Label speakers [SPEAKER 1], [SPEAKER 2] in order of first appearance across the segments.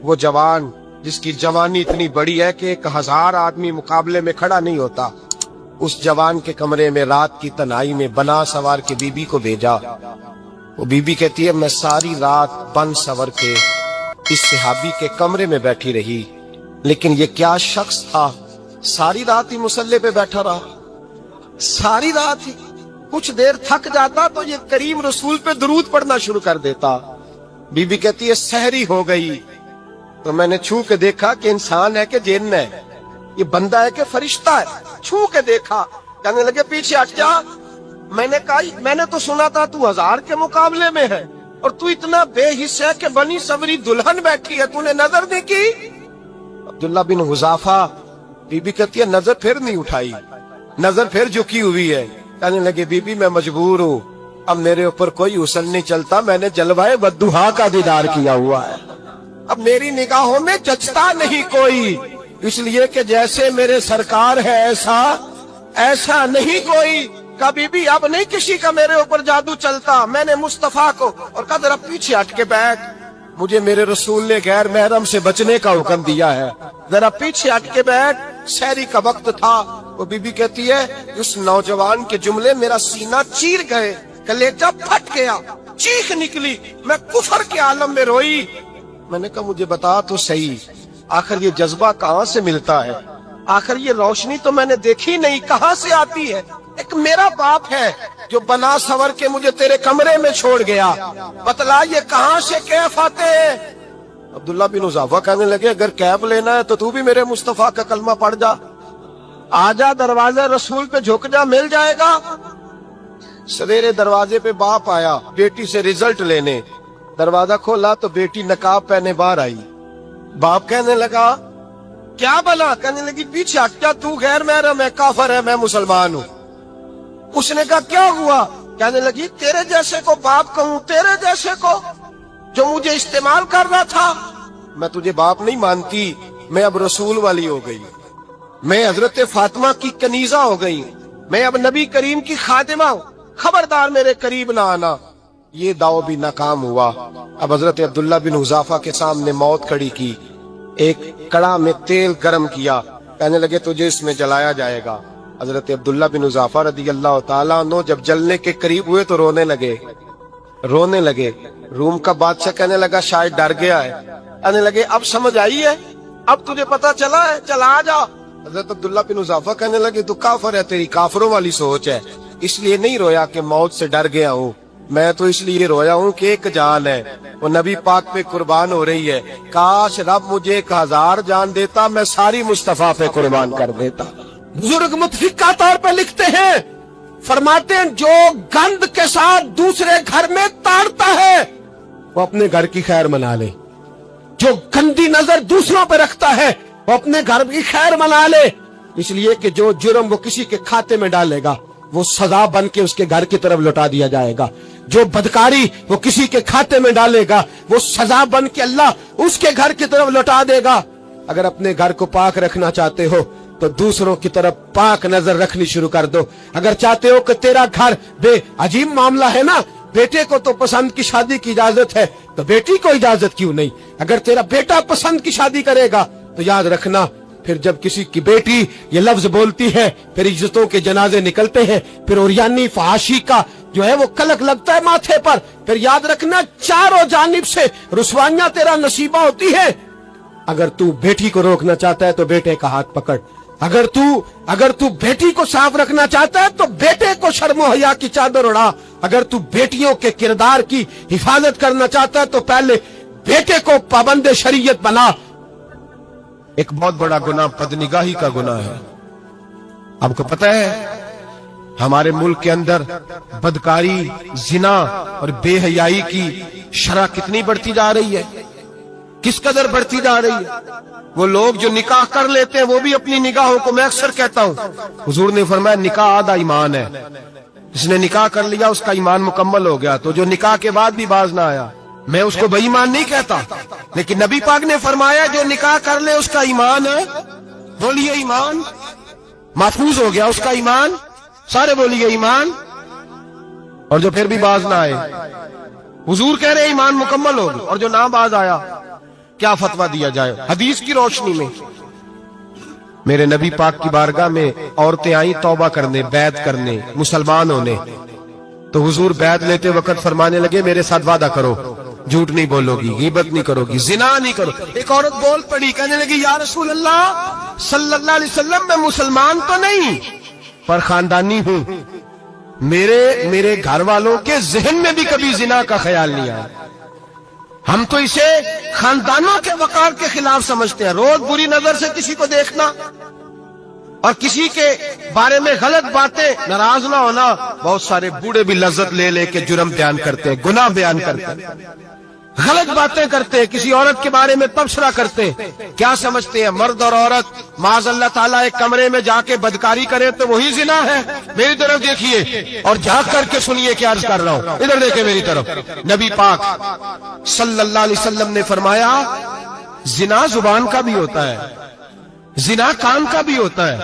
[SPEAKER 1] وہ جوان جس کی جوانی اتنی بڑی ہے کہ 1000 آدمی مقابلے میں کھڑا نہیں ہوتا، اس جوان کے کمرے میں رات کی تنہائی میں بنا سوار کے بی بی کو بھیجا۔ وہ بی بی کہتی ہے میں ساری رات بن سور کے اس صحابی کے کمرے میں بیٹھی رہی، لیکن یہ کیا شخص تھا، ساری رات ہی مصلے پہ بیٹھا رہا، ساری رات ہی۔ کچھ دیر تھک جاتا تو یہ کریم رسول پہ درود پڑھنا شروع کر دیتا۔ بی بی کہتی ہے سحری ہو گئی تو میں نے چھو کے دیکھا کہ انسان ہے کہ جن ہے، یہ بندہ ہے کہ فرشتہ ہے، چھو کے دیکھا، کہنے لگے پیچھے ہٹ جا۔ میں نے کہا میں نے تو سنا تھا تو 1000 کے مقابلے میں ہے اور تو اتنا بے حس ہے کہ بنی سوری دلہن بیٹھی ہے، تو نے نظر نہیں کی؟ عبداللہ بن حذافہ، بی بی کہتی ہے نظر پھر نہیں اٹھائی، نظر پھر جھکی ہوئی ہے۔ کہنے لگے بی بی میں مجبور ہوں، اب میرے اوپر کوئی حسن نہیں چلتا، میں نے جلوائے بدوحا کا دیدار کیا ہوا ہے، اب میری نگاہوں میں جچتا نہیں کوئی، اس لیے کہ جیسے میرے سرکار ہے ایسا نہیں کوئی۔ کبھی بھی اب نہیں کسی کا میرے اوپر جادو چلتا۔ میں نے مصطفیٰ کو اور کہا ذرا پیچھے ہٹ کے بیٹھ، مجھے میرے رسول نے غیر محرم سے بچنے کا حکم دیا ہے، ذرا پیچھے ہٹ کے بیٹھ۔ سحری کا وقت تھا۔ وہ بی بی کہتی ہے اس نوجوان کے جملے میرا سینہ چیر گئے، کلیجہ پھٹ گیا، چیخ نکلی، میں کفر کے عالم میں روئی۔ میں نے کہا مجھے بتا تو صحیح، آخر یہ جذبہ کہاں سے ملتا ہے، آخر یہ روشنی تو میں نے دیکھی نہیں، کہاں سے آتی ہے؟ ایک میرا باپ ہے جو بنا سور کے مجھے تیرے کمرے میں چھوڑ گیا، بتلا یہ کہاں سے کیف آتے ہیں؟ عبداللہ بن حذافہ کہنے لگے اگر کیف لینا ہے تو بھی میرے مصطفیٰ کا کلمہ پڑھ جا، آجا دروازے رسول پہ جھک جا، مل جائے گا۔ سویرے دروازے پہ باپ آیا بیٹی سے رزلٹ لینے، دروازہ کھولا تو بیٹی نقاب پہنے باہر آئی۔ باپ کہنے لگا کیا بنا؟ کہنے لگی پیچھے ہٹ جا، تو غیر محرم ہے، کافر ہے، میں مسلمان ہوں۔ اس نے کہا کیا ہوا؟ کہنے لگی تیرے جیسے کو باپ کہوں، تیرے جیسے کو جو مجھے استعمال کر رہا تھا؟ میں تجھے باپ نہیں مانتی، میں اب رسول والی ہو گئی، میں حضرت فاطمہ کی کنیزہ ہو گئی، میں اب نبی کریم کی خادمہ ہوں، خبردار میرے قریب نہ آنا۔ یہ داؤ بھی ناکام ہوا۔ اب حضرت عبداللہ بن حذافہ کے سامنے موت کھڑی کی، ایک کڑا میں تیل گرم کیا، کہنے لگے تجھے اس میں جلایا جائے گا۔ حضرت عبداللہ بن حذافہ رضی اللہ تعالیٰ عنہ جب جلنے کے قریب ہوئے تو رونے لگے۔ روم کا بادشاہ کہنے لگا شاید ڈر گیا ہے، کہنے لگے اب سمجھ آئی ہے، اب تجھے پتا چلا ہے، چلا جا۔ حضرت عبداللہ بن حذافہ کہنے لگے تو کافر ہے، تیری کافروں والی سوچ ہے، اس لیے نہیں رویا کہ موت سے ڈر گیا ہوں، میں تو اس لیے رویا ہوں کہ ایک جان ہے وہ نبی پاک پہ قربان ہو رہی ہے، کاش رب مجھے 1000 جان دیتا، میں ساری مصطفیٰ پہ قربان کر دیتا۔ بزرگ متفقہ طور پہ لکھتے ہیں، فرماتے ہیں جو گند کے ساتھ دوسرے گھر میں تاڑتا ہے وہ اپنے گھر کی خیر منا لے، جو گندی نظر دوسروں پہ رکھتا ہے وہ اپنے گھر کی خیر منا لے، اس لیے کہ جو جرم وہ کسی کے کھاتے میں ڈالے گا وہ سزا بن کے اس کے گھر کی طرف لوٹا دیا جائے گا، جو بدکاری وہ کسی کے کھاتے میں ڈالے گا وہ سزا بن کے اللہ اس کے گھر کی طرف لوٹا دے گا۔ اگر اپنے گھر کو پاک رکھنا چاہتے ہو تو دوسروں کی طرف پاک نظر رکھنی شروع کر دو۔ اگر چاہتے ہو کہ تیرا گھر بے عجیب معاملہ ہے نا، بیٹے کو تو پسند کی شادی کی اجازت ہے تو بیٹی کو اجازت کیوں نہیں؟ اگر تیرا بیٹا پسند کی شادی کرے گا تو یاد رکھنا پھر جب کسی کی بیٹی یہ لفظ بولتی ہے پھر عزتوں کے جنازے نکلتے ہیں، پھر اوریانی فحاشی کا جو ہے وہ کلک لگتا ہے ماتھے پر، پھر یاد رکھنا چاروں جانب سے رسوائیاں تیرا نصیبہ ہوتی ہے۔ اگر تو بیٹی کو روکنا چاہتا ہے تو بیٹے کا ہاتھ پکڑ، اگر تو بیٹی کو صاف رکھنا چاہتا ہے تو بیٹے کو شرم و حیا کی چادر اڑا، اگر تو بیٹیوں کے کردار کی حفاظت کرنا چاہتا ہے تو پہلے بیٹے کو پابند شریعت بنا۔ ایک بہت بڑا گناہ بدنگاہی کا گناہ ہے۔ آپ کو پتہ ہے ہمارے ملک کے اندر بدکاری، زنا اور بے حیائی کی شرح کتنی بڑھتی جا رہی ہے، کس قدر بڑھتی جا رہی ہے۔ وہ لوگ جو نکاح کر لیتے ہیں وہ بھی اپنی نگاہوں کو، میں اکثر کہتا ہوں، حضور نے فرمایا نکاح آدھا ایمان ہے، جس نے نکاح کر لیا اس کا ایمان مکمل ہو گیا، تو جو نکاح کے بعد بھی باز نہ آیا میں اس کو بے ایمان نہیں کہتا، لیکن نبی پاک نے فرمایا جو نکاح کر لے اس کا ایمان ہے، بولیے ایمان، محفوظ ہو گیا اس کا ایمان، سارے بولیے ایمان، اور جو پھر بھی باز نہ آئے، حضور کہہ رہے ایمان مکمل ہو گیا، اور جو نہ باز آیا کیا فتویٰ دیا جائے حدیث کی روشنی میں؟ میرے نبی پاک کی بارگاہ میں عورتیں آئیں توبہ کرنے، بیعت کرنے، مسلمان ہونے، تو حضور بیعت لیتے وقت فرمانے لگے میرے ساتھ وعدہ کرو، جھوٹ نہیں بولو گی، غیبت نہیں کرو گی، زنا نہیں کرو۔ ایک عورت بول پڑی، کہنے لگی یا رسول اللہ صلی اللہ علیہ وسلم میں مسلمان تو نہیں پر خاندانی ہوں، میرے گھر والوں کے ذہن میں بھی کبھی زنا کا خیال نہیں آیا، ہم تو اسے خاندانوں کے وقار کے خلاف سمجھتے ہیں۔ روز بری نظر سے کسی کو دیکھنا اور کسی کے بارے میں غلط باتیں، ناراض نہ ہونا۔ بہت سارے بوڑھے بھی لذت لے لے کے جرم بیان کرتے ہیں، گناہ بیان کرتے ہیں، غلط باتیں کرتے ہیں، کسی عورت کے بارے میں تبصرہ کرتے ہیں۔ کیا سمجھتے ہیں مرد اور عورت معاذ اللہ تعالیٰ ایک کمرے میں جا کے بدکاری کرے تو وہی زنا ہے؟ میری طرف دیکھیے اور جھانک کر کے سنیے کیا عرض کر رہا ہوں، ادھر دیکھیں میری طرف۔ نبی پاک صلی اللہ علیہ وسلم نے فرمایا زنا زبان کا بھی ہوتا ہے، زنا کان کا بھی ہوتا ہے،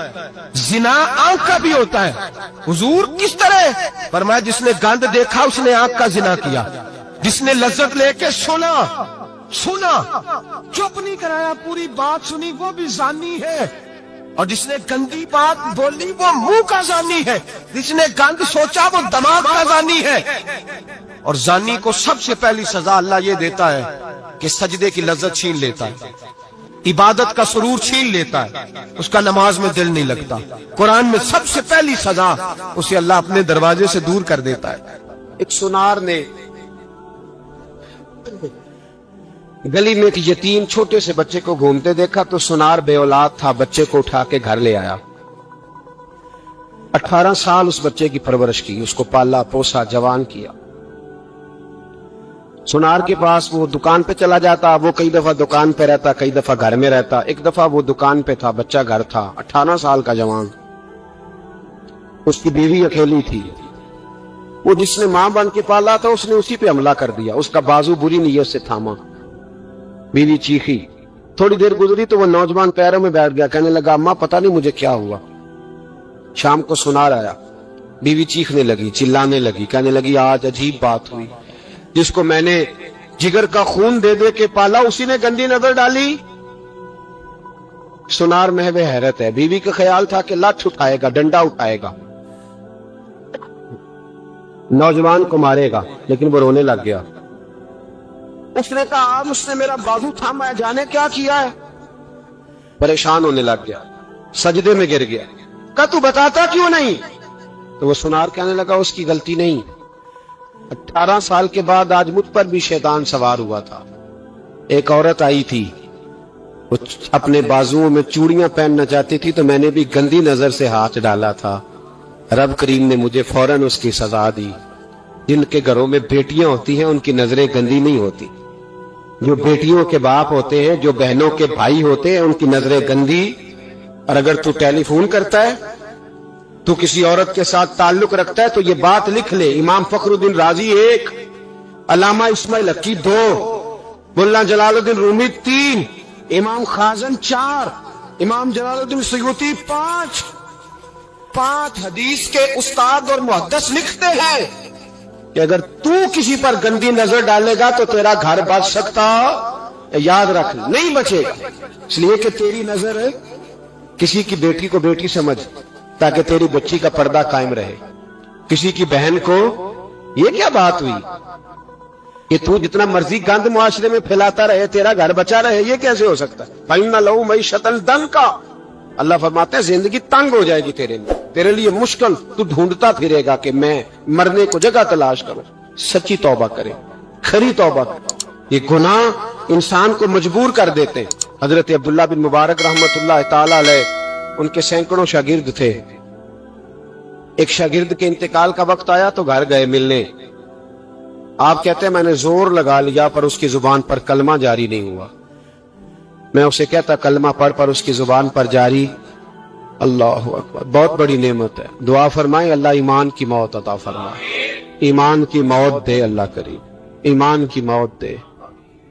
[SPEAKER 1] زنا آنکھ کا بھی ہوتا ہے۔ حضور کس طرح؟ فرمایا جس نے گند دیکھا اس نے آنکھ کا زنا کیا، جس نے لذت لے کے سنا چپ نہیں کرایا، پوری بات سنی، وہ بھی زانی ہے، اور جس نے گندی بات بولی وہ منہ کا زانی ہے، جس نے گند سوچا وہ دماغ کا زانی ہے۔ اور زانی کو سب سے پہلی سزا اللہ یہ دیتا ہے کہ سجدے کی لذت چھین لیتا ہے، عبادت کا سرور چھین لیتا ہے، اس کا نماز میں دل نہیں لگتا۔ قرآن میں سب سے پہلی سزا اسے اللہ اپنے دروازے سے دور کر دیتا ہے۔ ایک سنار نے گلی میں ایک یتیم چھوٹے سے بچے کو گھومتے دیکھا تو سنار بے اولاد تھا، بچے کو اٹھا کے گھر لے آیا۔ 18 سال اس بچے کی پرورش کی، اس کو پالا پوسا، جوان کیا۔ سنار کے پاس وہ دکان پہ چلا جاتا، وہ کئی دفعہ دکان پہ رہتا، کئی دفعہ گھر میں رہتا۔ ایک دفعہ وہ دکان پہ تھا، بچہ گھر تھا، 18 سال کا جوان، اس کی بیوی اکیلی تھی۔ وہ جس نے ماں بن کے پالا تھا اس نے اسی پہ حملہ کر دیا، اس کا بازو بری نیت سے تھاما، بیوی چیخی۔ تھوڑی دیر گزری تو وہ نوجوان پیروں میں بیٹھ گیا، کہنے لگا اماں پتہ نہیں مجھے کیا ہوا۔ شام کو سنار آیا، بیوی چیخنے لگی، چلانے لگی، کہنے لگی آج عجیب بات ہوئی، جس کو میں نے جگر کا خون دے دے کے پالا اسی نے گندی نظر ڈالی۔ سنار محو حیرت ہے، بیوی کا خیال تھا کہ لاٹھ اٹھائے گا، ڈنڈا اٹھائے گا، نوجوان کو مارے گا، لیکن وہ رونے لگ گیا۔ اس نے کہا اس نے میرا بازو تھاما ہے، جانے کیا کیا ہے۔ پریشان ہونے لگ گیا، سجدے میں گر گیا، کہا تو بتاتا کیوں نہیں؟ تو وہ سنار کہنے لگا اس کی غلطی نہیں، 18 سال کے بعد آج مجھ پر بھی شیطان سوار ہوا تھا۔ ایک عورت آئی تھی، وہ اپنے بازوؤں میں چوڑیاں پہننا چاہتی تھی تو میں نے بھی گندی نظر سے ہاتھ ڈالا تھا، رب کریم نے مجھے فوراً اس کی سزا دی۔ جن کے گھروں میں بیٹیاں ہوتی ہیں ان کی نظریں گندی نہیں ہوتی، جو بیٹیوں کے باپ ہوتے ہیں، جو بہنوں کے بھائی ہوتے ہیں، ان کی نظریں گندی۔ اور اگر تو ٹیلی فون کرتا ہے، تو کسی عورت کے ساتھ تعلق رکھتا ہے تو یہ بات لکھ لے، امام فخر الدین رازی 1، علامہ اسماعیل حقی 2، ملا جلال الدین رومی 3، امام خازن 4، امام جلال الدین سیوطی 5 حدیث کے استاد اور محدث لکھتے ہیں کہ اگر تو کسی پر گندی نظر ڈالے گا تو تیرا گھر بچ سکتا، یاد رکھ نہیں بچے گا، اس لیے کہ تیری نظر کسی کی بیٹی کو بیٹی سمجھ تاکہ تیری بچی کا پردہ قائم رہے، کسی کی بہن کو۔ یہ کیا بات ہوئی کہ تو جتنا مرضی گند معاشرے میں پھیلاتا رہے تیرا گھر بچا رہے؟ یہ کیسے ہو سکتا ہے؟ فَإِنَّ لَهُ مَعِيشَةً ضَنْكَ، اللہ فرماتے ہیں زندگی تنگ ہو جائے گی تیرے لیے مشکل، تو ڈھونڈتا پھرے گا کہ میں مرنے کو جگہ تلاش کروں۔ سچی توبہ کرے، کھری توبہ کرے۔ یہ گناہ انسان کو مجبور کر دیتے ہیں۔ حضرت عبداللہ بن مبارک رحمت اللہ تعالی علیہ، ان کے سینکڑوں شاگرد تھے، ایک شاگرد کے انتقال کا وقت آیا تو گھر گئے ملنے۔ آپ کہتے ہیں میں نے زور لگا لیا پر اس کی زبان پر کلمہ جاری نہیں ہوا۔ میں اسے کہتا کلمہ پڑھ پر اس کی زبان پر جاری۔ اللہ اکبر، بہت بڑی نعمت ہے۔ دعا فرمائیں اللہ ایمان کی موت عطا فرمائے، ایمان کی موت دے اللہ کریم، ایمان کی موت دے۔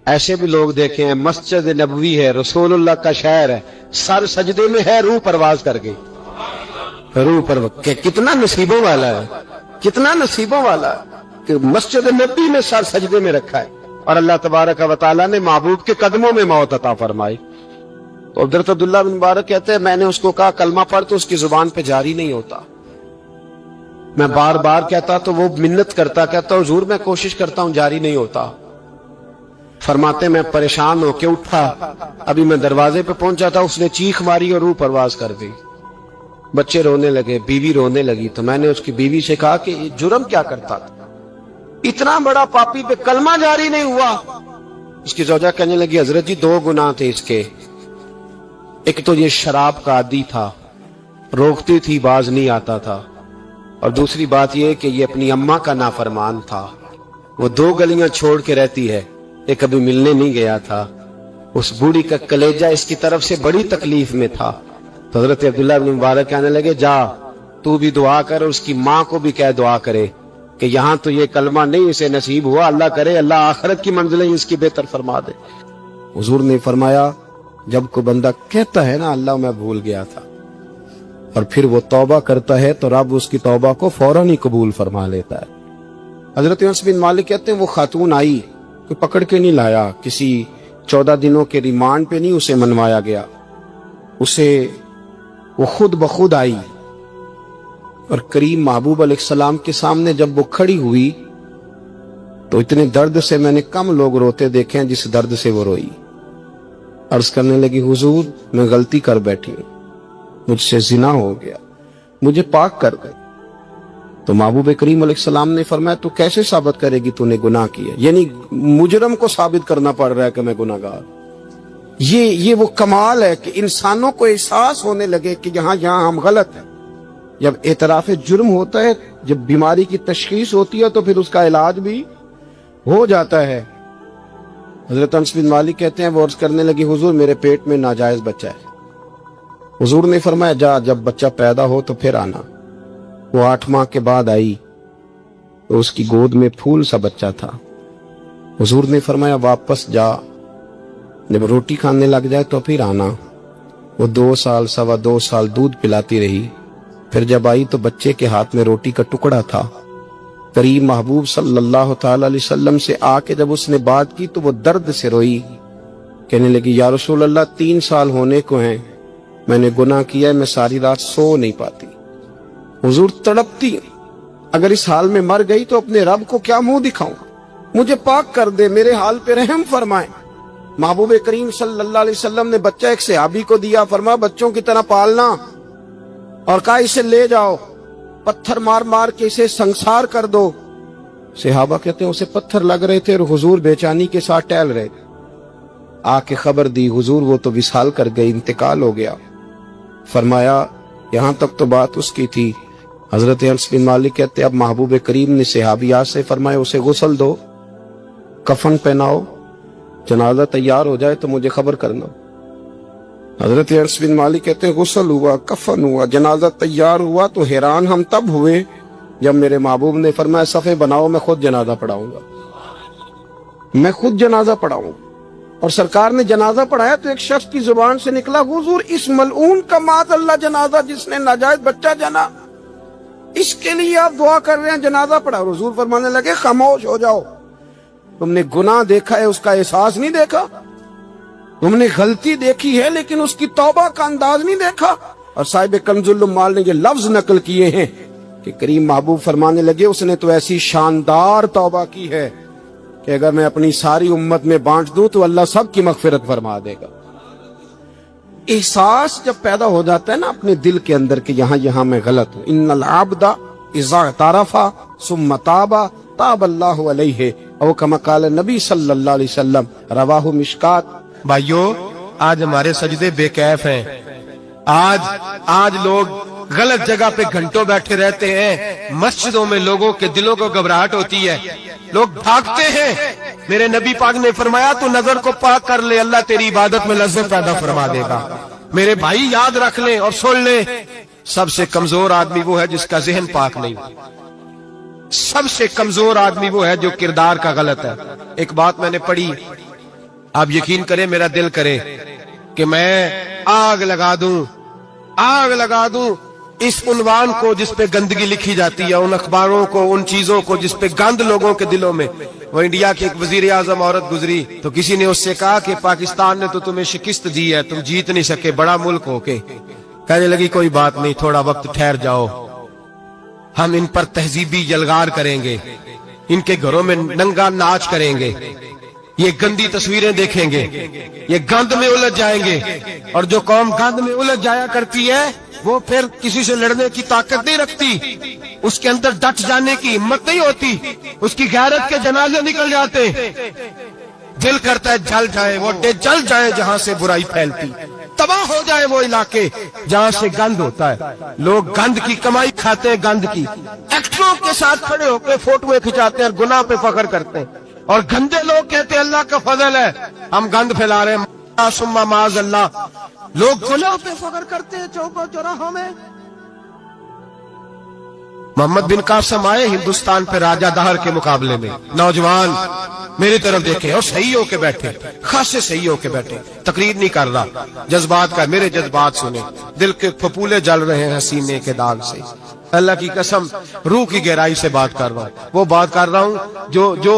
[SPEAKER 1] ایسے بھی لوگ دیکھے ہیں، مسجد نبوی ہے، رسول اللہ کا شہر ہے، سر سجدے میں ہے، روح پرواز کر گئی، روح پرواز۔ کتنا نصیبوں والا ہے، کتنا نصیبوں والا ہے کہ مسجد نبی میں سر سجدے میں رکھا ہے۔
[SPEAKER 2] اور اللہ تبارک و تعالیٰ نے محبوب کے قدموں میں موت عطا فرمائی۔ تو حضرت عبداللہ بن مبارک کہتے ہیں میں نے اس کو کہا کلمہ پڑھ، تو اس کی زبان پہ جاری نہیں ہوتا۔ میں بار بار کہتا تو وہ منت کرتا، کہتا حضور میں کوشش کرتا ہوں جاری نہیں ہوتا۔ فرماتے میں پریشان ہو کے اٹھا، ابھی میں دروازے پہ پہنچا تھا، اس نے چیخ ماری اور روح پرواز کر دی۔ بچے رونے لگے، بیوی رونے لگی، تو میں نے اس کی بیوی سے کہا کہ یہ جرم کیا کرتا تھا، اتنا بڑا پاپی پہ کلمہ جاری نہیں ہوا۔ اس کی زوجہ کہنے لگی حضرت جی 2 گناہ تھے اس کے، ایک تو یہ شراب کا عادی تھا، روکتی تھی باز نہیں آتا تھا، اور دوسری بات یہ کہ یہ اپنی اماں کا نافرمان تھا، وہ 2 گلیاں چھوڑ کے رہتی ہے، یہ کبھی ملنے نہیں گیا تھا، اس بوڑھی کا کلیجہ اس کی طرف سے بڑی تکلیف میں تھا۔ تو حضرت عبداللہ بن مبارک کہنے لگے جا تو بھی دعا کر، اور اس کی ماں کو بھی کہہ دعا کرے کہ یہاں تو یہ کلمہ نہیں اسے نصیب ہوا، اللہ کرے اللہ آخرت کی منزلیں اس کی بہتر فرما دے۔ حضور نے فرمایا جب کوئی بندہ کہتا ہے نا اللہ میں بھول گیا تھا، اور پھر وہ توبہ کرتا ہے تو رب اس کی توبہ کو فوراً ہی قبول فرما لیتا ہے۔ حضرت انس بن مالک کہتے ہیں وہ خاتون آئی، کوئی پکڑ کے نہیں لایا، کسی 14 دنوں کے ریمانڈ پہ نہیں اسے منوایا گیا، اسے وہ خود بخود آئی، اور کریم محبوب علیہ السلام کے سامنے جب وہ کھڑی ہوئی تو اتنے درد سے میں نے کم لوگ روتے دیکھے ہیں جس درد سے وہ روئی۔ عرض کرنے لگی حضور میں غلطی کر بیٹھی ہوں، مجھ سے زنا ہو گیا، مجھے پاک کر دے۔ تو محبوب کریم علیہ السلام نے فرمایا تو کیسے ثابت کرے گی تو نے گناہ کیا؟ یعنی مجرم کو ثابت کرنا پڑ رہا ہے کہ میں گناہ گار۔ یہ وہ کمال ہے کہ انسانوں کو احساس ہونے لگے کہ یہاں ہم غلط ہیں۔ جب اعتراف جرم ہوتا ہے، جب بیماری کی تشخیص ہوتی ہے تو پھر اس کا علاج بھی ہو جاتا ہے۔ حضرت انس بن مالک کہتے ہیں وہ عرض کرنے لگی حضور میرے پیٹ میں ناجائز بچہ ہے۔ حضور نے فرمایا جا جب بچہ پیدا ہو تو پھر آنا۔ وہ 8 ماہ کے بعد آئی تو اس کی گود میں پھول سا بچہ تھا۔ حضور نے فرمایا واپس جا، جب روٹی کھانے لگ جائے تو پھر آنا۔ وہ 2 سال 2.25 سال دودھ پلاتی رہی، پھر جب آئی تو بچے کے ہاتھ میں روٹی کا ٹکڑا تھا۔ کریم محبوب صلی اللہ تعالی علیہ وسلم سے آ کے جب اس نے بات کی تو وہ درد سے روئی، کہنے لگی یا رسول اللہ 3 سال ہونے کو ہیں، میں نے گناہ کیا ہے، میں ساری رات سو نہیں پاتی۔ حضور تڑپتی اگر اس حال میں مر گئی تو اپنے رب کو کیا منہ دکھاؤں، مجھے پاک کر دے، میرے حال پہ رحم فرمائے۔ محبوب کریم صلی اللہ علیہ وسلم نے بچہ ایک صحابی کو دیا، فرمایا بچوں کی طرح پالنا، اور کہا اسے لے جاؤ، پتھر مار مار کے اسے سنسار کر دو۔ صحابہ کہتے ہیں اسے پتھر لگ رہے تھے اور حضور بے چینی کے ساتھ ٹہل رہے تھے۔ آ کے خبر دی حضور وہ تو وصال کر گئے، انتقال ہو گیا۔ فرمایا یہاں تک تو بات اس کی تھی۔ حضرت انس بن مالک کہتے اب محبوب کریم نے صحابیات سے فرمایا اسے غسل دو، کفن پہناؤ، جنازہ تیار ہو جائے تو مجھے خبر کرنا۔ حضرت انس بن مالک کہتے ہیں غسل ہوا، کفن ہوا، جنازہ تیار ہوا تو حیران ہم تب ہوئے جب میرے محبوب نے فرمایا صفے بناؤ، میں خود جنازہ پڑھاؤں گا، میں خود جنازہ پڑھاؤں گا۔ اور سرکار نے جنازہ پڑھایا تو ایک شخص کی زبان سے نکلا حضور اس ملعون کا معاذ اللہ جنازہ جس نے ناجائز بچہ جنا، اس کے لیے آپ دعا کر رہے ہیں، جنازہ پڑھا۔ اور حضور فرمانے لگے خاموش ہو جاؤ، تم نے گناہ دیکھا ہے اس کا احساس نہیں دیکھا، تم نے غلطی دیکھی ہے لیکن اس کی توبہ کا انداز نہیں دیکھا۔ اور صاحب کنز العمال نے یہ لفظ نقل کیے ہیں کہ کریم محبوب فرمانے لگے اس نے تو ایسی شاندار توبہ کی ہے کہ اگر میں اپنی ساری امت میں بانٹ دوں تو اللہ سب کی مغفرت فرما دے گا۔ احساس جب پیدا ہو جاتا ہے نا اپنے دل کے اندر کہ یہاں میں غلط ہوں، ان العبد اذا اعترف ثم تاب تاب اللہ علیہ، او کما قال نبی صلی اللہ علیہ وسلم، رواہ مشکات۔
[SPEAKER 1] بھائیو آج ہمارے سجدے بے کیف ہیں، آج لوگ غلط جگہ پہ گھنٹوں بیٹھے رہتے ہیں، مسجدوں میں لوگوں کے دلوں کو گھبراہٹ ہوتی ہے، لوگ بھاگتے ہیں۔ میرے نبی پاک نے فرمایا تو نظر کو پاک کر لے، اللہ تیری عبادت میں لذت پیدا فرما دے گا۔ میرے بھائی یاد رکھ لیں اور سن لیں، سب سے کمزور آدمی وہ ہے جس کا ذہن پاک نہیں، سب سے کمزور آدمی وہ ہے جو کردار کا غلط ہے۔ ایک بات میں نے پڑھی، آپ یقین کریں میرا دل کرے کہ میں آگ لگا دوں اس عنوان کو جس پہ گندگی لکھی جاتی ہے، ان اخباروں کو، ان چیزوں کو جس پہ گند لوگوں کے دلوں میں. وہ انڈیا کی ایک وزیر اعظم عورت گزری تو کسی نے اس سے کہا کہ پاکستان نے تو تمہیں شکست دی ہے، تم جیت نہیں سکے بڑا ملک ہو کے. کہنے لگی کوئی بات نہیں، تھوڑا وقت ٹھہر جاؤ، ہم ان پر تہذیبی یلغار کریں گے، ان کے گھروں میں ننگا ناچ کریں گے، یہ گندی تصویریں دیکھیں گے، یہ گند میں الجھ جائیں گے. اور جو قوم گند میں الجھ جایا کرتی ہے وہ پھر کسی سے لڑنے کی طاقت نہیں رکھتی، اس کے اندر ڈٹ جانے کی ہمت نہیں ہوتی، اس کی غیرت کے جنازے نکل جاتے. دل کرتا ہے جل جائے وہ جل جائے جہاں سے برائی پھیلتی، تباہ ہو جائے وہ علاقے جہاں سے گند ہوتا ہے. لوگ گند کی کمائی کھاتے ہیں، گند کی. ایکٹروں کے ساتھ کھڑے ہو کے فوٹویں کھچاتے ہیں اور گناہ پہ فخر کرتے ہیں، اور گندے لوگ کہتے ہیں اللہ کا فضل ہے ہم گند پھیلا رہے ہیں، ثم معاذ اللہ. لوگ گناہ پہ فخر کرتے ہیں چوکوں چوراہوں میں. محمد بن قاسم آئے ہندوستان پہ راجہ دہر کے مقابلے میں، نوجوان میری طرف دیکھے اور صحیح ہو کے بیٹھے، خاصے صحیح ہو کے بیٹھے، تقریر نہیں کر رہا، جذبات کا. میرے جذبات سنے، دل کے پھپولے جل رہے ہیں سینے کے داغ سے. اللہ کی قسم روح کی گہرائی سے بات کر رہا ہوں، وہ بات کر رہا ہوں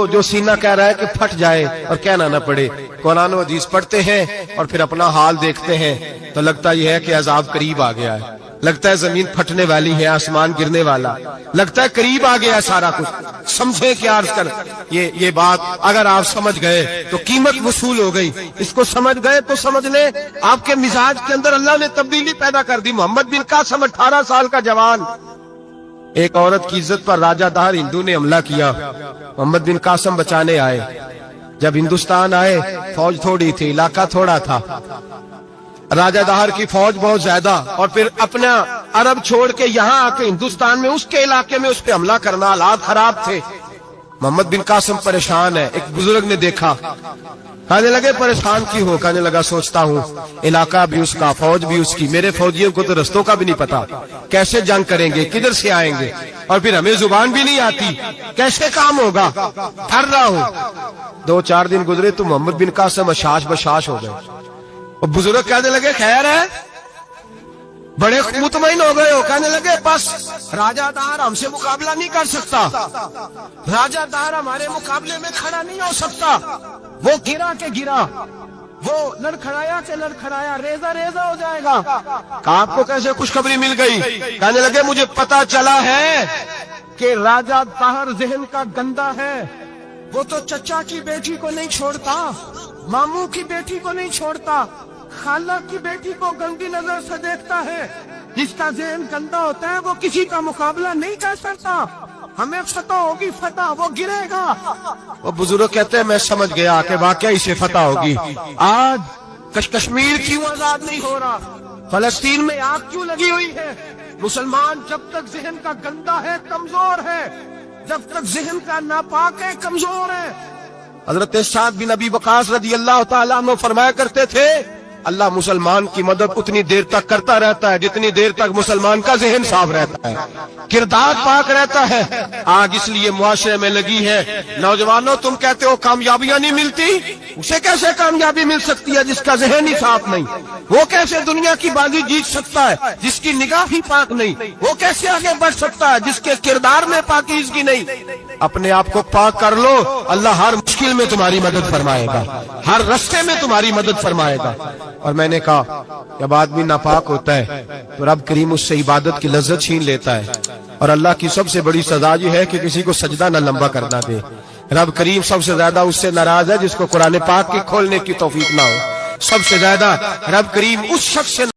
[SPEAKER 1] جو سینہ کہہ رہا ہے کہ پھٹ جائے اور کہنا نہ پڑے. قرآن و حدیث پڑھتے ہیں اور پھر اپنا حال دیکھتے ہیں تو لگتا یہ ہے کہ عذاب قریب آ گیا ہے، لگتا ہے زمین پھٹنے والی ہے، آسمان گرنے والا، لگتا ہے قریب آ گیا ہے سارا کچھ. سمجھے کہ عرض کر یہ بات اگر آپ سمجھ گئے تو قیمت وصول ہو گئی. اس کو سمجھ گئے تو سمجھ لیں آپ کے مزاج کے اندر اللہ نے تبدیلی پیدا کر دی. محمد بن قاسم 18 سال کا جوان، ایک عورت کی عزت پر راجہ دہر ہندو نے حملہ کیا، محمد بن قاسم بچانے آئے. جب ہندوستان آئے فوج تھوڑی تھی، علاقہ تھوڑا تھا، راجہ دہر کی فوج بہت زیادہ، اور پھر اپنا عرب چھوڑ کے یہاں آ کے ہندوستان میں اس کے علاقے میں اس پہ حملہ کرنا، حالات خراب تھے. محمد بن قاسم پریشان ہے. ایک بزرگ نے دیکھا، کہنے لگے پریشان کی ہو؟ کہنے لگا سوچتا ہوں علاقہ بھی اس کا، فوج بھی اس کی، میرے فوجیوں کو تو رستوں کا بھی نہیں پتا، کیسے جنگ کریں گے، کدھر سے آئیں گے، اور پھر ہمیں زبان بھی نہیں آتی، کیسے کام ہوگا، ڈر رہا ہوں. 2-4 دن گزرے تو محمد بن قاسم اشاش بشاش ہو گئے. اور بزرگ کہنے لگے خیر ہے، بڑے مطمئن ہو گئے ہو. کہنے لگے بس راجہ دہر ہم سے مقابلہ نہیں کر سکتا، راجہ دہر ہمارے مقابلے میں کھڑا نہیں ہو سکتا. وہ گرا کے گرا، وہ لڑکھڑایا کے لڑکھڑایا، ریزہ ریزہ ہو جائے گا. آپ کو کیسے خوشخبری مل گئی؟ کہنے لگے مجھے پتا چلا ہے کہ راجہ دہر ذہن کا گندا ہے، وہ تو چچا کی بیٹی کو نہیں چھوڑتا، ماموں کی بیٹی کو نہیں چھوڑتا، خالہ کی بیٹی کو گندی نظر سے دیکھتا ہے. جس کا ذہن گندا ہوتا ہے وہ کسی کا مقابلہ نہیں کر سکتا. ہمیں فتح ہوگی، فتح، وہ گرے گا. وہ بزرگ کہتے ہیں میں سمجھ گیا کہ واقعی سے فتح ہوگی. آج کشمیر کیوں آزاد نہیں ہو رہا، فلسطین میں آگ کیوں لگی ہوئی ہے؟ مسلمان جب تک ذہن کا گندا ہے کمزور ہے، جب تک ذہن کا ناپاک ہے کمزور ہے. حضرت سعد بن ابی وقاص رضی اللہ تعالیٰ عنہ فرمایا کرتے تھے اللہ مسلمان کی مدد اتنی دیر تک کرتا رہتا ہے جتنی دیر تک مسلمان کا ذہن صاف رہتا ہے، کردار پاک رہتا ہے. آگ اس لیے معاشرے میں لگی ہے. نوجوانوں تم کہتے ہو کامیابیاں نہیں ملتی، اسے کیسے کامیابی مل سکتی ہے جس کا ذہن ہی صاف نہیں؟ وہ کیسے دنیا کی بازی جیت سکتا ہے جس کی نگاہ ہی پاک نہیں؟ وہ کیسے آگے بڑھ سکتا ہے جس کے کردار میں پاکیزگی نہیں؟ اپنے آپ کو پاک کر لو، اللہ ہر مشکل میں تمہاری مدد فرمائے گا، ہر رستے میں تمہاری مدد فرمائے گا. اور میں نے کہا جب آدمی ناپاک ہوتا ہے تو رب کریم اس سے عبادت کی لذت چھین لیتا ہے. اور اللہ کی سب سے بڑی سزا یہ ہے کہ کسی کو سجدہ نہ لمبا کرنا دے. رب کریم سب سے زیادہ اس سے ناراض ہے جس کو قرآن پاک کی کھولنے کی توفیق نہ ہو. سب سے زیادہ رب کریم اس شخص سے